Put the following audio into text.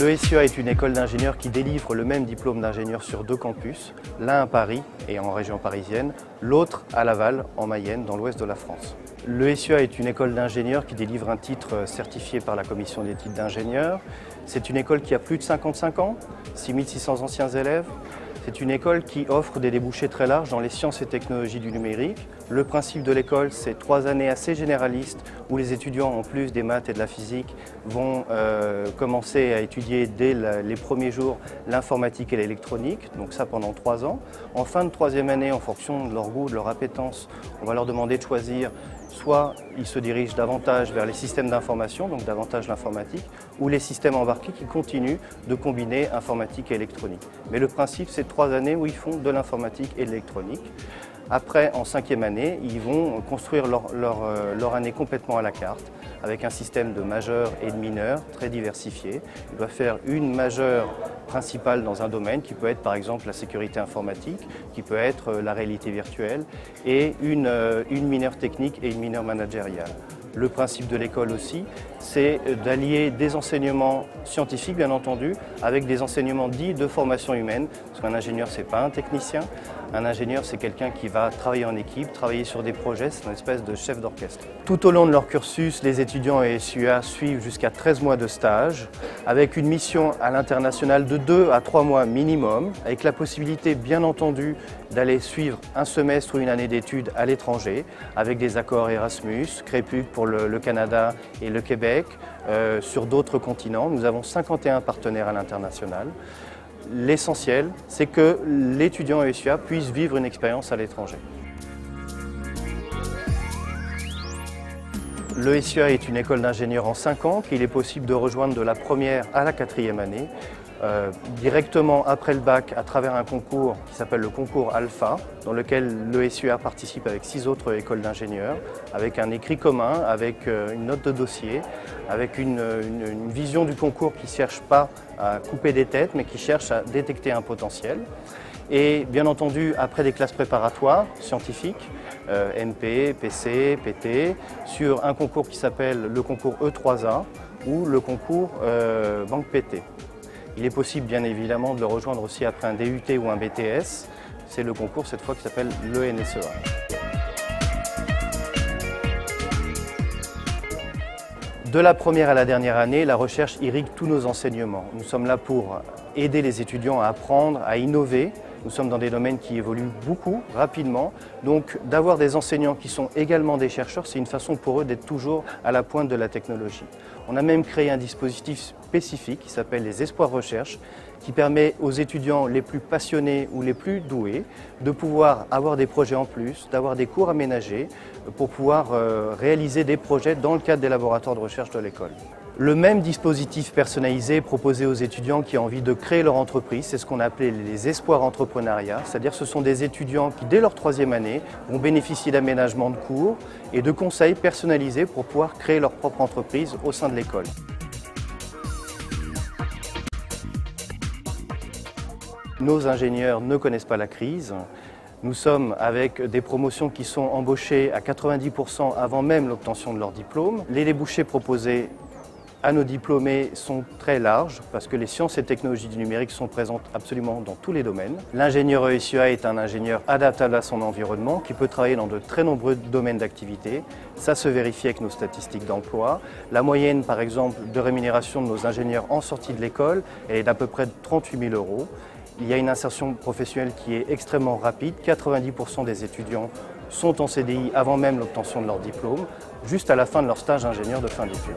Le SUA est une école d'ingénieurs qui délivre le même diplôme d'ingénieur sur 2 campus, l'un à Paris et en région parisienne, l'autre à Laval, en Mayenne, dans l'ouest de la France. Le SUA est une école d'ingénieurs qui délivre un titre certifié par la commission des titres d'ingénieurs. C'est une école qui a plus de 55 ans, 6600 anciens élèves. C'est une école qui offre des débouchés très larges dans les sciences et technologies du numérique. Le principe de l'école, c'est 3 années assez généralistes où les étudiants, en plus des maths et de la physique, vont commencer à étudier dès les premiers jours l'informatique et l'électronique, donc ça pendant 3 ans. En fin de 3e année, en fonction de leur goût, de leur appétence, on va leur demander de choisir soit ils se dirigent davantage vers les systèmes d'information, donc davantage l'informatique, ou les systèmes embarqués qui continuent de combiner informatique et électronique. Mais le principe, c'est 3 années où ils font de l'informatique et de l'électronique. Après, en 5e année, ils vont construire leur année complètement à la carte, avec un système de majeurs et de mineurs très diversifié. Ils doivent faire une majeure principale dans un domaine, qui peut être par exemple la sécurité informatique, qui peut être la réalité virtuelle, et une mineure technique et une mineure managériale. Le principe de l'école aussi, c'est d'allier des enseignements scientifiques, bien entendu, avec des enseignements dits de formation humaine, parce qu'un ingénieur, ce n'est pas un technicien. Un ingénieur, c'est quelqu'un qui va travailler en équipe, travailler sur des projets, c'est une espèce de chef d'orchestre. Tout au long de leur cursus, les étudiants et SUA suivent jusqu'à 13 mois de stage, avec une mission à l'international de 2 à 3 mois minimum, avec la possibilité, bien entendu, d'aller suivre un semestre ou une année d'études à l'étranger, avec des accords Erasmus, CREPUC pour le Canada et le Québec, sur d'autres continents. Nous avons 51 partenaires à l'international. L'essentiel, c'est que l'étudiant SUA puisse vivre une expérience à l'étranger. Le SUA est une école d'ingénieurs en 5 ans qu'il est possible de rejoindre de la 1re à la 4e année, directement après le bac à travers un concours qui s'appelle le concours Alpha, dans lequel le SUA participe avec 6 autres écoles d'ingénieurs, avec un écrit commun, avec une note de dossier, avec une vision du concours qui ne cherche pas à couper des têtes, mais qui cherche à détecter un potentiel. Et bien entendu, après des classes préparatoires scientifiques, MP, PC, PT, sur un concours qui s'appelle le concours E3A ou le concours Banque PT. Il est possible, bien évidemment, de le rejoindre aussi après un DUT ou un BTS. C'est le concours, cette fois, qui s'appelle l'ENSEA. De la 1re à la dernière année, la recherche irrigue tous nos enseignements. Nous sommes là pour aider les étudiants à apprendre, à innover. Nous sommes dans des domaines qui évoluent beaucoup, rapidement. Donc d'avoir des enseignants qui sont également des chercheurs, c'est une façon pour eux d'être toujours à la pointe de la technologie. On a même créé un dispositif spécifique qui s'appelle les Espoirs Recherche, qui permet aux étudiants les plus passionnés ou les plus doués de pouvoir avoir des projets en plus, d'avoir des cours aménagés pour pouvoir réaliser des projets dans le cadre des laboratoires de recherche de l'école. Le même dispositif personnalisé proposé aux étudiants qui ont envie de créer leur entreprise, c'est ce qu'on a appelé les espoirs entrepreneuriat, c'est-à-dire ce sont des étudiants qui, dès leur 3e année, vont bénéficier d'aménagements de cours et de conseils personnalisés pour pouvoir créer leur propre entreprise au sein de l'école. Nos ingénieurs ne connaissent pas la crise. Nous sommes avec des promotions qui sont embauchées à 90% avant même l'obtention de leur diplôme. Les débouchés proposés à nos diplômés sont très larges parce que les sciences et technologies du numérique sont présentes absolument dans tous les domaines. L'ingénieur SUA est un ingénieur adaptable à son environnement qui peut travailler dans de très nombreux domaines d'activité. Ça se vérifie avec nos statistiques d'emploi. La moyenne, par exemple, de rémunération de nos ingénieurs en sortie de l'école est d'à peu près de 38 000 €. Il y a une insertion professionnelle qui est extrêmement rapide. 90% des étudiants sont en CDI avant même l'obtention de leur diplôme, juste à la fin de leur stage ingénieur de fin d'études.